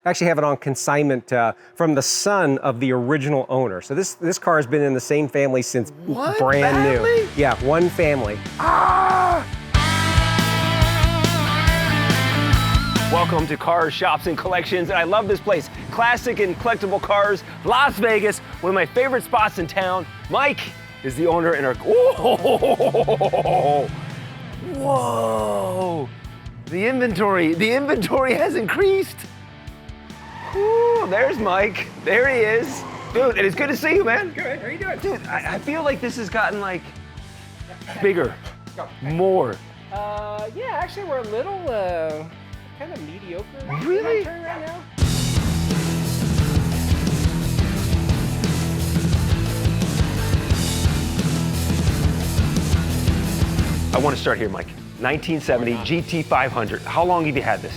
Actually have it on consignment from the son of the original owner. So this car has been in the same family since brand new. Yeah, one family. Welcome to Cars, Shops, and Collections, and I love this place. Classic and Collectible Cars, Las Vegas, one of my favorite spots in town. Mike is the owner in our, whoa, the inventory has increased. Ooh, there's Mike, there he is. Dude, and it's good to see you, man. Good, how are you doing? Dude, I feel like this has gotten like bigger, more. Yeah, actually we're a little kind of mediocre. Really? Right now. I want to start here, Mike. 1970 GT500. How long have you had this?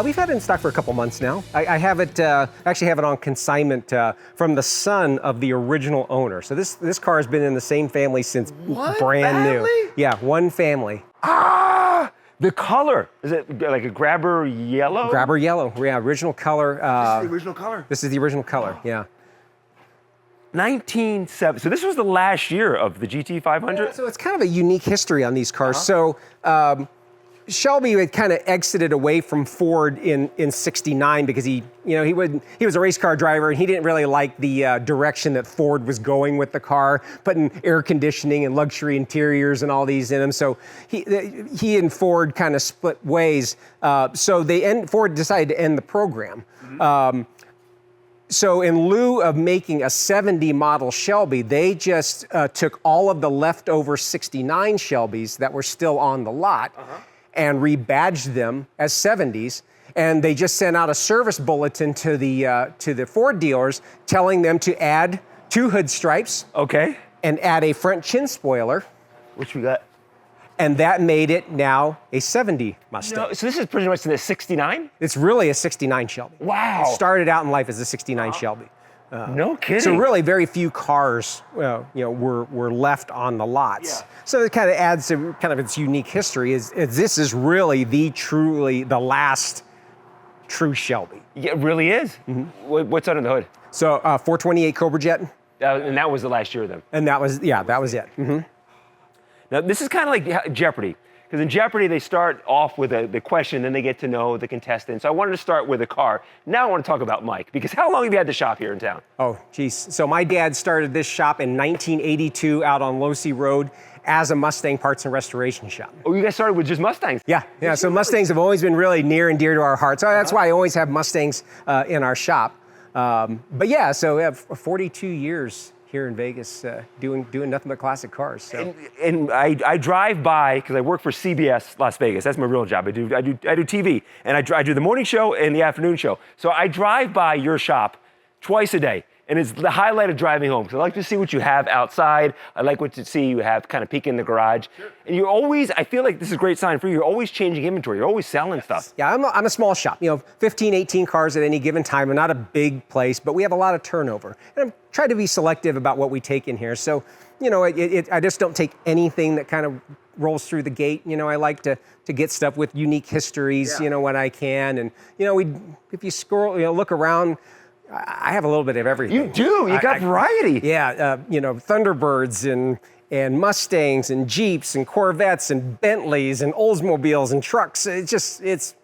We've had it in stock for a couple months now. I have it, actually have it on consignment from the son of the original owner. So this car has been in the same family since brand new. Yeah, one family. The color. Is it like a grabber yellow? Grabber yellow, yeah, original color. This is the original color? This is the original color, yeah. 1970, so this was the last year of the GT500? Yeah, so it's kind of a unique history on these cars. So Shelby had kind of exited away from Ford in '69 because he was a race car driver and he didn't really like the direction that Ford was going with the car, putting air conditioning and luxury interiors and all these in them. So he and Ford kind of split ways. So Ford decided to end the program. So in lieu of making a 70 model Shelby, they just took all of the leftover 69 Shelbys that were still on the lot and rebadged them as 70s. And they just sent out a service bulletin to the Ford dealers telling them to add 2 hood stripes. Okay. And add a front chin spoiler. Which we got? And that made it now a 70 Mustang. No, so this is pretty much the 69? It's really a 69 Shelby. Wow. It started out in life as a 69 Shelby. No kidding. So really very few cars were left on the lots. Yeah. So it kind of adds to kind of its unique history is this is really the last true Shelby. Yeah, it really is. Mm-hmm. What's under the hood? So 428 Cobra Jet. And that was the last year of them. And that was it. Mm-hmm. Now, this is kind of like Jeopardy, because in Jeopardy, they start off with the question, then they get to know the contestant. So I wanted to start with a car. Now I want to talk about Mike, because how long have you had the shop here in town? Oh, geez. So my dad started this shop in 1982 out on Losey Road as a Mustang parts and restoration shop. Oh, you guys started with just Mustangs? Yeah. So Mustangs have always been really near and dear to our hearts. So that's why I always have Mustangs in our shop. But yeah, so we have 42 years here in Vegas, doing nothing but classic cars. So. And I drive by because I work for CBS Las Vegas. That's my real job. I do TV, and I do the morning show and the afternoon show. So I drive by your shop twice a day, and it's the highlight of driving home. Because I like to see what you have outside. I like to see you have kind of peek in the garage. Sure. And you're always, I feel like this is a great sign for you. You're always changing inventory. You're always selling stuff. Yeah, I'm a small shop. 15, 18 cars at any given time. We're not a big place, but we have a lot of turnover. And I'm trying to be selective about what we take in here. So, I just don't take anything that kind of rolls through the gate. I like to get stuff with unique histories, when I can. And, if you look around, I have a little bit of everything. You do? You got variety. Yeah, Thunderbirds and Mustangs and Jeeps and Corvettes and Bentleys and Oldsmobiles and trucks. It's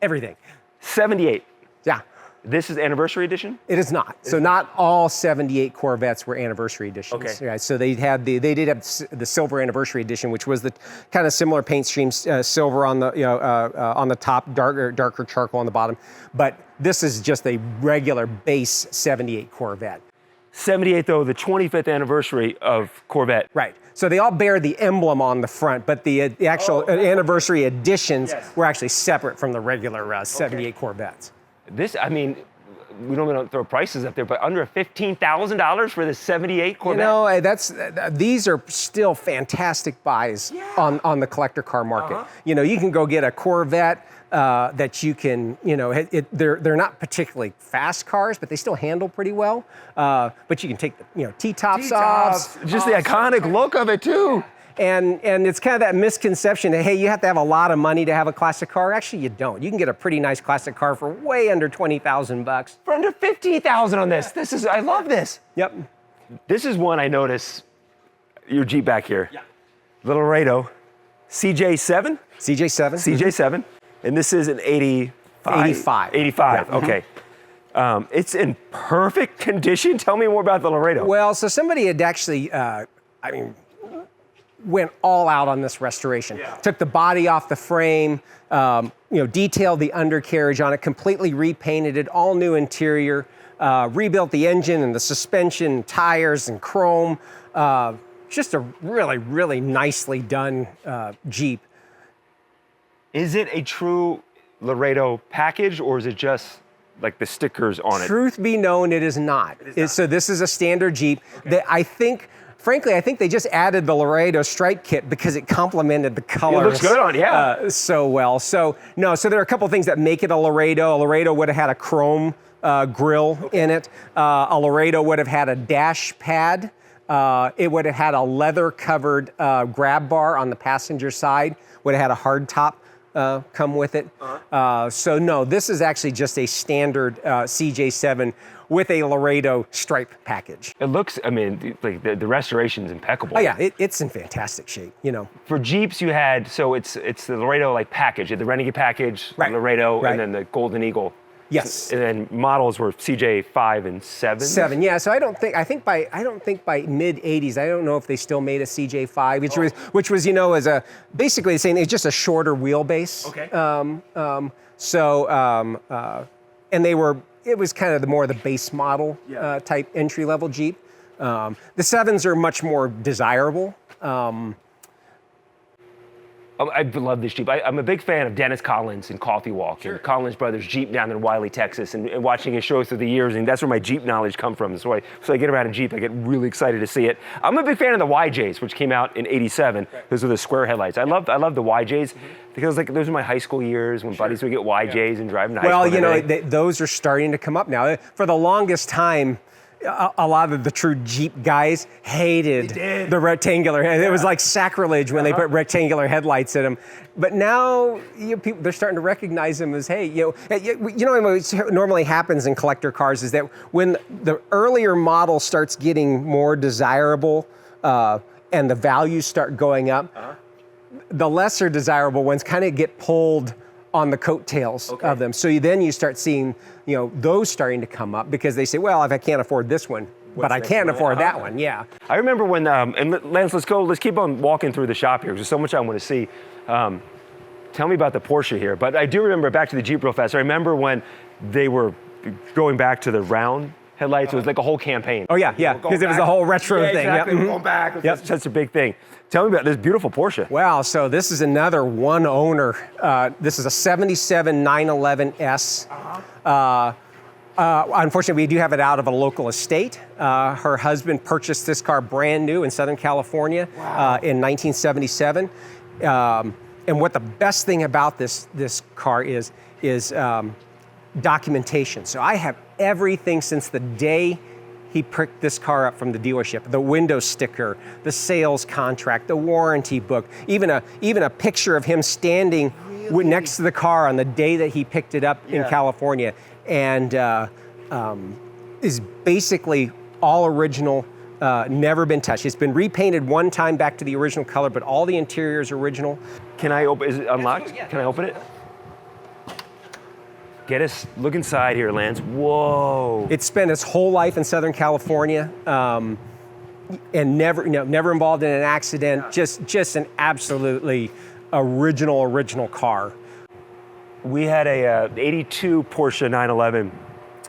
everything. 78. Yeah. This is anniversary edition? It is not. So not all 78 Corvettes were anniversary editions. Okay. Yeah, so they did have the silver anniversary edition, which was the kind of similar paint scheme, silver on the top, darker charcoal on the bottom. But this is just a regular base 78 Corvette. 78 though, the 25th anniversary of Corvette. Right. So they all bear the emblem on the front, but the actual anniversary editions were actually separate from the regular 78 Corvettes. This, we don't throw prices up there, but under $15,000 for the 78 Corvette? These are still fantastic buys on the collector car market. You can go get a Corvette that you can, they're not particularly fast cars, but they still handle pretty well. But you can take the, T-tops off. Just the iconic look of it too. And it's kind of that misconception that, hey, you have to have a lot of money to have a classic car. Actually, you don't. You can get a pretty nice classic car for way under 20,000 bucks. For under 15,000 on this. I love this. Yep. This is one I notice, your Jeep back here. Yeah. Little Laredo, CJ7? CJ7. CJ7. And this is an 85? 85. 85, Yeah. okay. It's in perfect condition. Tell me more about the Laredo. Well, so somebody had actually, went all out on this restoration. Yeah. Took the body off the frame, detailed the undercarriage on it, completely repainted it, all new interior, rebuilt the engine and the suspension, tires and chrome. Just a really, really nicely done Jeep. Is it a true Laredo package, or is it just like the stickers on it? Truth be known, it is not. So this is a standard Jeep. Okay. Frankly, I think they just added the Laredo stripe kit because it complemented the colors. It looks good on, yeah. So well. So there are a couple of things that make it a Laredo. A Laredo would have had a chrome grille in it. A Laredo would have had a dash pad. It would have had a leather-covered grab bar on the passenger side. Would have had a hard top come with it. So no, this is actually just a standard CJ7 with a Laredo stripe package. It looks, like the restoration's impeccable. Oh yeah, it's in fantastic shape, For Jeeps you had, so it's the Laredo like package, the Renegade package, Right. Laredo, Right. and then the Golden Eagle. Yes. And then models were CJ5 and 7? 7, yeah. So I don't think by mid '80s, I don't know if they still made a CJ5, which was as a basically saying it's just a shorter wheelbase. Okay. And it was kind of more the base model type entry level Jeep. The 7s are much more desirable. I love this Jeep. I'm a big fan of Dennis Collins and Coffee Walk and Collins Brothers Jeep down in Wiley, Texas, and watching his shows through the years, and that's where my Jeep knowledge come from. So I get around in Jeep, I get really excited to see it. I'm a big fan of the YJs, which came out in '87. Those are the square headlights. I love the YJs because those are my high school years when buddies would get YJs and driving to high school. Those are starting to come up now. For the longest time, a lot of the true Jeep guys hated the rectangular. It was like sacrilege when they put rectangular headlights in them. But now people, they're starting to recognize them as, hey, what normally happens in collector cars is that when the earlier model starts getting more desirable and the values start going up, the lesser desirable ones kind of get pulled on the coattails of them. So then you start seeing, those starting to come up because they say, well, if I can't afford this one, but I can afford that one, yeah. I remember when, and Lance, let's keep on walking through the shop here. There's so much I want to see. Tell me about the Porsche here. But I do remember, back to the Jeep real fast, I remember when they were going back to the round headlights. It was like a whole campaign. Oh yeah, because it was a whole retro thing. Exactly. Yep. We're going back. That's such a big thing. Tell me about this beautiful Porsche. Wow, so this is another one owner. This is a 77 911S. Unfortunately, we do have it out of a local estate. Her husband purchased this car brand new in Southern California in 1977. And what the best thing about this car is documentation. So I have everything since the day he picked this car up from the dealership. The window sticker, the sales contract, the warranty book, even a picture of him standing next to the car on the day that he picked it up in California. And is basically all original, never been touched. It's been repainted one time back to the original color, but all the interior is original. Can I open, is it unlocked? Can I open it? Get us, look inside here, Lance. Whoa. It spent its whole life in Southern California and never involved in an accident. Just an absolutely original car. We had a 82 Porsche 911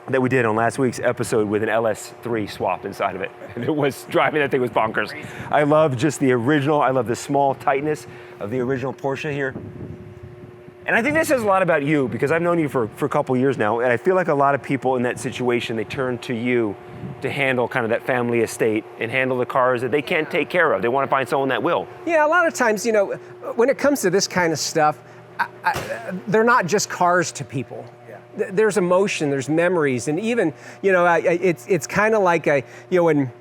that we did on last week's episode with an LS3 swap inside of it. And it was, driving that thing was bonkers. I love just the original, I love the small tightness of the original Porsche here. And I think this says a lot about you, because I've known you for a couple years now, and I feel like a lot of people in that situation, they turn to you to handle kind of that family estate and handle the cars that they can't take care of. They want to find someone that will. Yeah, a lot of times, when it comes to this kind of stuff, they're not just cars to people. Yeah. There's emotion, there's memories, and even, it's kind of like when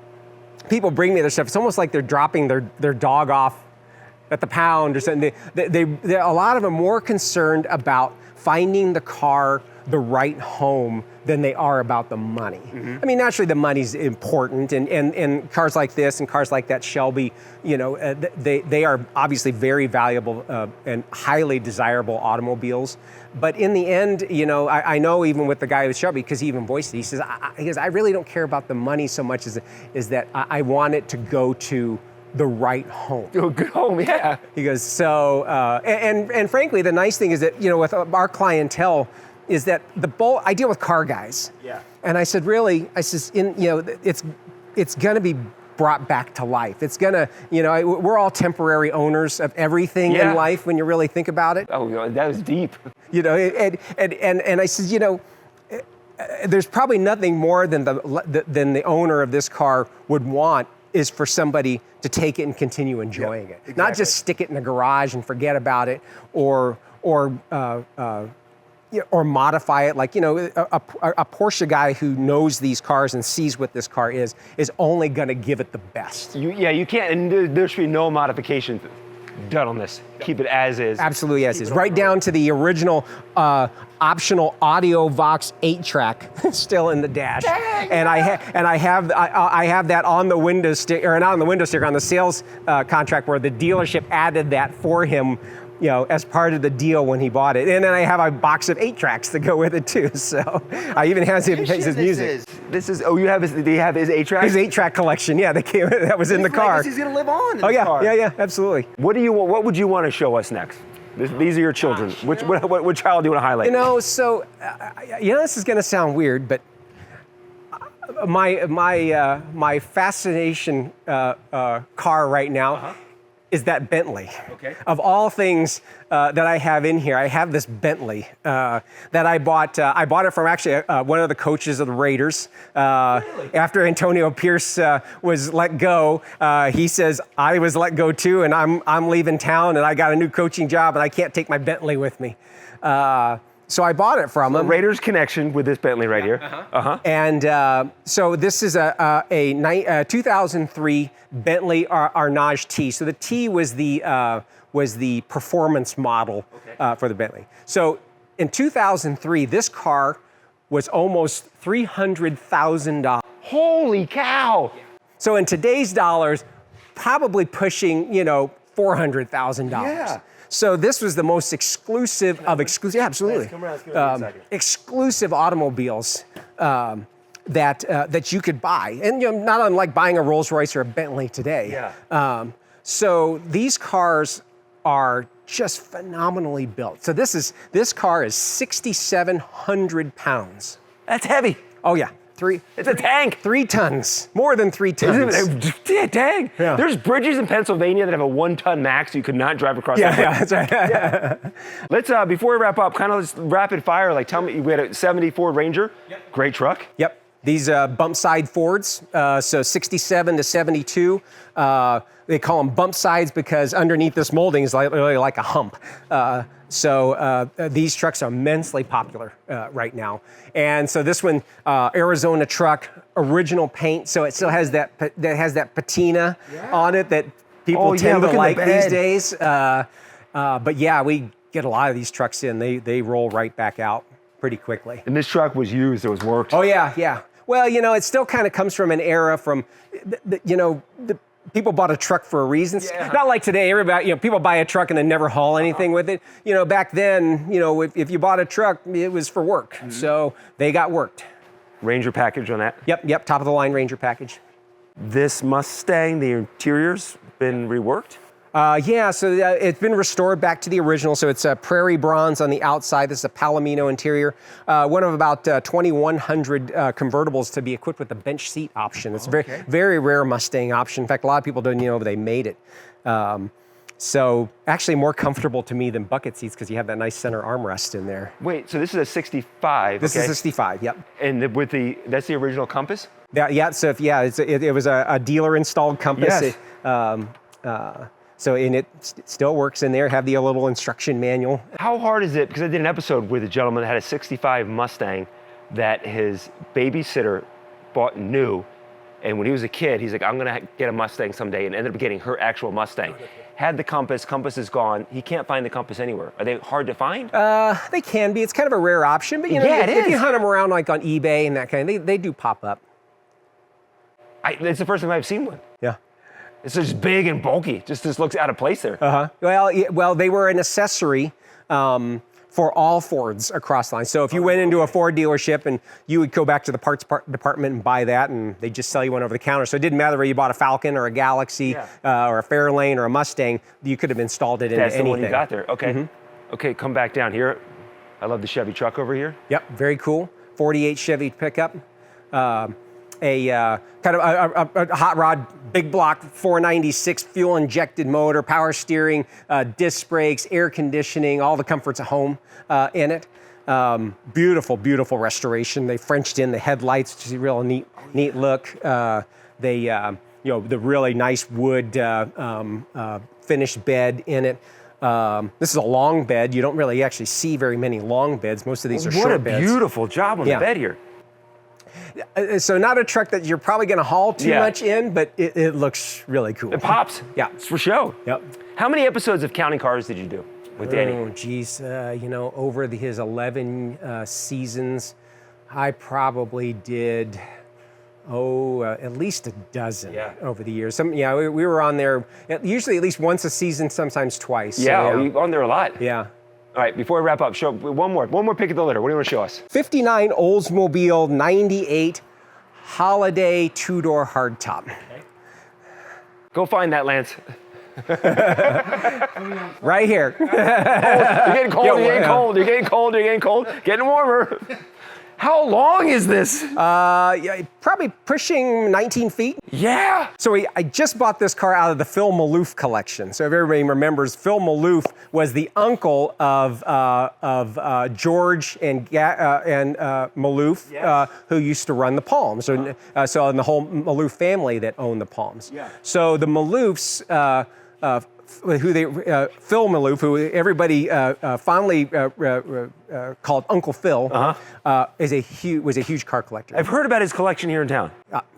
people bring me their stuff, it's almost like they're dropping their dog off at the pound or something. They're a lot of them more concerned about finding the car the right home than they are about the money. I mean, naturally the money's important, and cars like this and cars like that Shelby, you know, they are obviously very valuable and highly desirable automobiles. But in the end, you know, I know even with the guy with Shelby, because he even voiced it, he says, I really don't care about the money so much as that I want it to go to the right home. Oh, good home, yeah. He goes, so, and frankly, the nice thing is that, you know, with our clientele, is that I deal with car guys. Yeah. And I said, really, I says, you know, it's gonna be brought back to life. It's gonna, you know, we're all temporary owners of everything in life when you really think about it. Oh, that was deep. You know, and I said, you know, there's probably nothing more than the owner of this car would want is for somebody to take it and continue enjoying it. Exactly. Not just stick it in the garage and forget about it, or modify it. Like, you know, a Porsche guy who knows these cars and sees what this car is only gonna give it the best. You can't, and there should be no modifications done on this. Keep it as is. Absolutely as is. Right down to the original optional audio Vox 8-track still in the dash. Dang, and I have that on the window sticker, or not on the window sticker, on the sales contract where the dealership added that for him, you know, as part of the deal when he bought it. And then I have a box of 8-tracks that go with it too. So I even has his music. This is, do you have his 8-track? His 8-track collection, yeah, that was in the car. He's gonna live on in Oh this yeah, car. yeah, absolutely. What would you want to show us next? These are your children. What child do you want to highlight? You know, so, you know, this is gonna sound weird, but my fascination car right now is that Bentley. Okay. Of all things that I have in here, I have this Bentley that I bought. I bought it from actually one of the coaches of the Raiders. Really? After Antonio Pierce was let go, he says, I was let go too, and I'm leaving town, and I got a new coaching job, and I can't take my Bentley with me. So I bought it from him. Raiders connection with this Bentley right here. And so this is a 2003 Bentley Arnage T. So the T was the performance model for the Bentley. So in 2003, this car was almost $300,000. Holy cow! So in today's dollars, probably pushing, you know, $400,000. Yeah. So this was the most exclusive of exclusive. Yeah, absolutely. Come around, exclusive automobiles that you could buy, and you know, not unlike buying a Rolls Royce or a Bentley today. Yeah. So these cars are just phenomenally built. So this car is 6,700 pounds. That's heavy. Oh yeah, It's a tank. 3 tons, more than 3 tons. Yeah, dang. Yeah. There's bridges in Pennsylvania that have a 1-ton max. You could not drive across. Yeah, that's right. Yeah. Let's before we wrap up, kind of rapid fire. Like, tell me, we had a '74 Ranger. Yep. Great truck. Yep. These bump side Fords, so 67 to 72. They call them bump sides because underneath this molding is literally like a hump. So these trucks are immensely popular right now. And so this one, Arizona truck, original paint, so it still has that patina on it that people tend to like these days. But yeah, we get a lot of these trucks in. They roll right back out pretty quickly. And this truck was used, it was worked. Oh yeah, yeah. Well, you know, it still kind of comes from an era from, you know, people bought a truck for a reason. Yeah. Not like today, everybody, you know, people buy a truck and then never haul anything with it. You know, back then, you know, if you bought a truck, it was for work. Mm-hmm. So they got worked. Ranger package on that? Yep, top of the line Ranger package. This Mustang, the interior's been reworked? Yeah, so it's been restored back to the original. So it's a prairie bronze on the outside. This is a Palomino interior. One of about 2,100 convertibles to be equipped with a bench seat option. It's a very, very rare Mustang option. In fact, a lot of people don't know they made it. So actually more comfortable to me than bucket seats because you have that nice center armrest in there. Wait, so this is a 65? This is a 65, yep. And that's the original Compass? Yeah, so it was a dealer installed Compass. Yes. So it still works in there, have the little instruction manual. How hard is it, because I did an episode with a gentleman that had a 65 Mustang that his babysitter bought new, And when he was a kid, he's like, I'm gonna get a Mustang someday, and ended up getting her actual Mustang. Had the compass is gone. He can't find the compass anywhere. Are they hard to find? They can be. It's kind of a rare option, but you know, Yeah, if you hunt them around like on eBay and that kind of, they do pop up. It's the first time I've seen one. Yeah. It's just big and bulky. Just looks out of place there. Well, they were an accessory for all Fords across the line. So if you went into a Ford dealership and you would go back to the parts department and buy that, and they'd just sell you one over the counter. So it didn't matter whether you bought a Falcon or a Galaxy or a Fairlane or a Mustang, you could have installed it into anything. That's the one you got there. Okay. Okay, come back down here. I love the Chevy truck over here. Yep, very cool. 48 Chevy pickup. Kind of a hot rod, big block, 496 fuel injected motor, power steering, disc brakes, air conditioning, all the comforts of home in it. Beautiful, beautiful restoration. They Frenched in the headlights, which is a real neat look. The really nice wood finished bed in it. This is a long bed. You don't really actually see very many long beds. Most of these are short beds. What a beautiful job on the bed here. So not a truck that you're probably going to haul too much in, but it looks really cool. It pops. Yeah. It's for show. Yep. How many episodes of Counting Cars did you do with Danny? Oh, geez. Over his 11 seasons, I probably did, at least a dozen over the years. We were on there usually at least once a season, sometimes twice. Yeah, we were on there a lot. Yeah. All right, before we wrap up, show one more pick of the litter. What do you want to show us? 59 Oldsmobile 98 Holiday two-door hardtop. Okay. Go find that, Lance. Right here. You're getting cold, you're getting cold. Getting warmer. How long is this? Probably pushing 19 feet. Yeah. So I just bought this car out of the Phil Maloof collection. So if everybody remembers, Phil Maloof was the uncle of George and Maloof, who used to run the Palms. So in the whole Maloof family that owned the Palms. Yeah. So the Maloofs, Phil Maloof, who everybody fondly called Uncle Phil, was a huge car collector. I've heard about his collection here in town.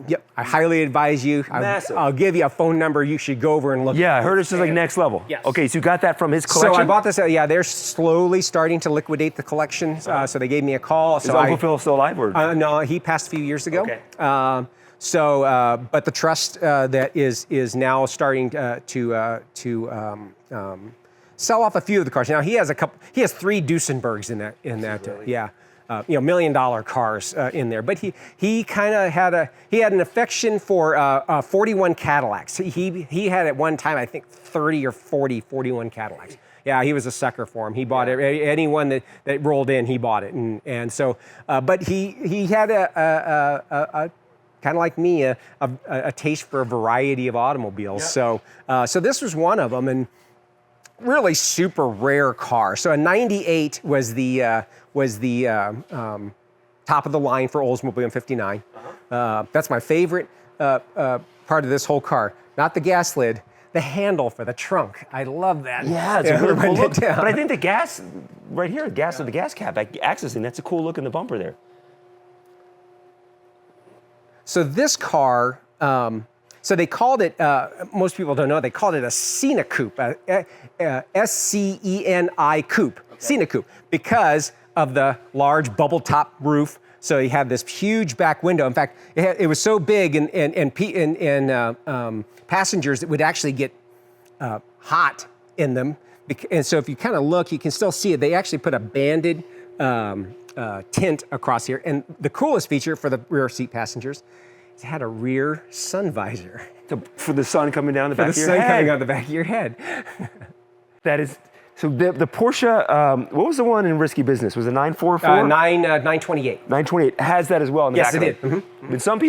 Yep, I highly advise you. Massive. I'll give you a phone number. You should go over and look. Yeah, I heard this is like next level. Yes. Okay, so you got that from his collection? So I bought this. They're slowly starting to liquidate the collection. So they gave me a call. Is Uncle Phil still alive? Or? No, he passed a few years ago. Okay. But the trust that is now starting to sell off a few of the cars. Now he has 3 Duesenbergs in that. Really? $1 million cars in there. But he kind of had an affection for 41 Cadillacs. He had at one time, I think, 30 or 41 Cadillacs. Yeah, he was a sucker for them. He bought anyone that rolled in, he bought it. And so, but he had a kind of like me, a taste for a variety of automobiles. Yep. So this was one of them, and really super rare car. So a 98 was the top of the line for Oldsmobile 59. That's my favorite part of this whole car. Not the gas lid, the handle for the trunk. I love that. Yeah, it's a really cool look. But I think the gas, right here, of the gas cap, accessing, that's a cool look in the bumper there. So this car, so they called it, most people don't know, they called it a Scenic Coupe, S-C-E-N-I Coupe, Scenic Coupe, because of the large bubble top roof. So you had this huge back window. In fact, it was so big and passengers that would actually get hot in them. And so if you kind of look, you can still see it. They actually put a banded tint across here. And the coolest feature for the rear seat passengers, it had a rear sun visor. For the sun coming down the back of your head. For the sun coming on the back of your head. That is, so the Porsche, what was the one in Risky Business? Was it 944? 928. 928 has that as well in the back of it. Yes, it did. Mm-hmm. But some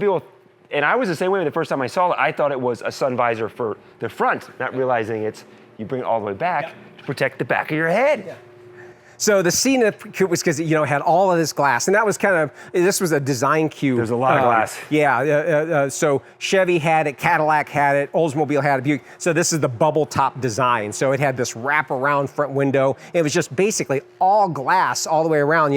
people, and I was the same way the first time I saw it, I thought it was a sun visor for the front, not realizing you bring it all the way back to protect the back of your head. Yeah. So the scene was because it had all of this glass, and that was this was a design cue. There's a lot of glass. Yeah. So Chevy had it, Cadillac had it, Oldsmobile had it, Buick. So this is the bubble top design. So it had this wraparound front window. It was just basically all glass all the way around.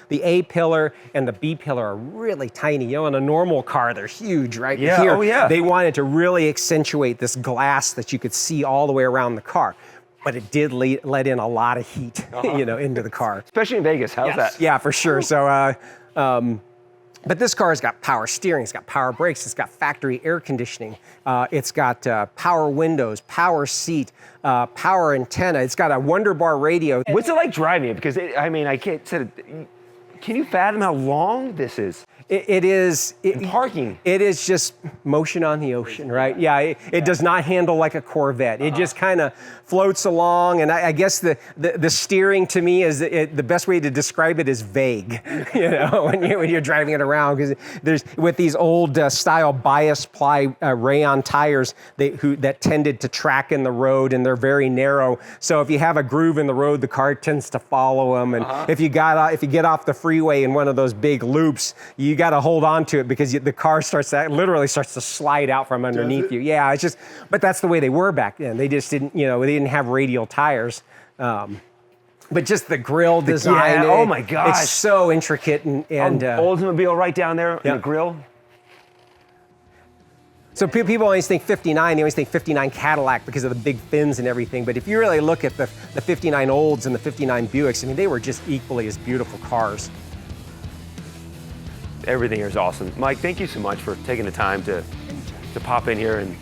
The A pillar and the B pillar are really tiny. In a normal car, they're huge, right? Yeah. Here, oh yeah. They wanted to really accentuate this glass that you could see all the way around the car. But it did let in a lot of heat, into the car. Especially in Vegas. How's that? Yeah, for sure. So, but this car has got power steering, it's got power brakes, it's got factory air conditioning, it's got power windows, power seat, power antenna. It's got a Wonder Bar radio. What's it like driving it? Because I can't say it. Can you fathom how long this is? It is. Parking. It is just motion on the ocean, right? Yeah, it does not handle like a Corvette. It just kind of floats along, and I guess the steering to me is the best way to describe it is vague. When you're driving it around, because there's with these old style bias ply rayon tires that tended to track in the road, and they're very narrow. So if you have a groove in the road, the car tends to follow them. And if you get off the freeway in one of those big loops, you got to hold on to it because the car literally starts to slide out from underneath you. Yeah, but that's the way they were back then. They just didn't, they didn't have radial tires. But just the grille design. Oh my gosh. It's so intricate and Oldsmobile right down there in the grill. So people always think 59, they always think 59 Cadillac because of the big fins and everything. But if you really look at the 59 Olds and the 59 Buicks, they were just equally as beautiful cars. Everything here is awesome. Mike, thank you so much for taking the time to pop in here and,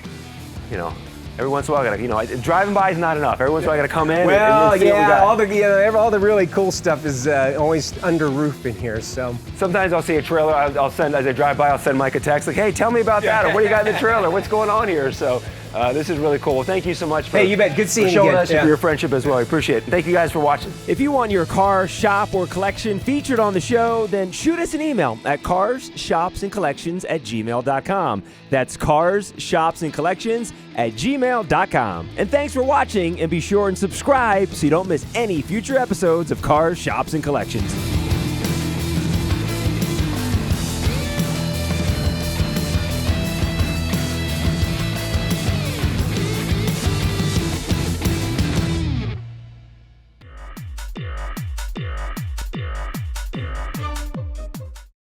every once in a while, driving by is not enough. Every once in a while, I got to come in. Well, and see what we got. all the really cool stuff is always under roof in here. So sometimes I'll see a trailer. I'll send as I drive by. I'll send Mike a text like, "Hey, tell me about that," or "What do you got in the trailer? What's going on here?" So this is really cool. Well, thank you so much for you bet. Good seeing you showing again. us for your friendship as well. I appreciate it. Thank you guys for watching. If you want your car, shop, or collection featured on the show, then shoot us an email at carshopsandcollections@gmail.com. That's carshopsandcollections@gmail.com. And thanks for watching, and be sure and subscribe so you don't miss any future episodes of Cars, Shops, and Collections.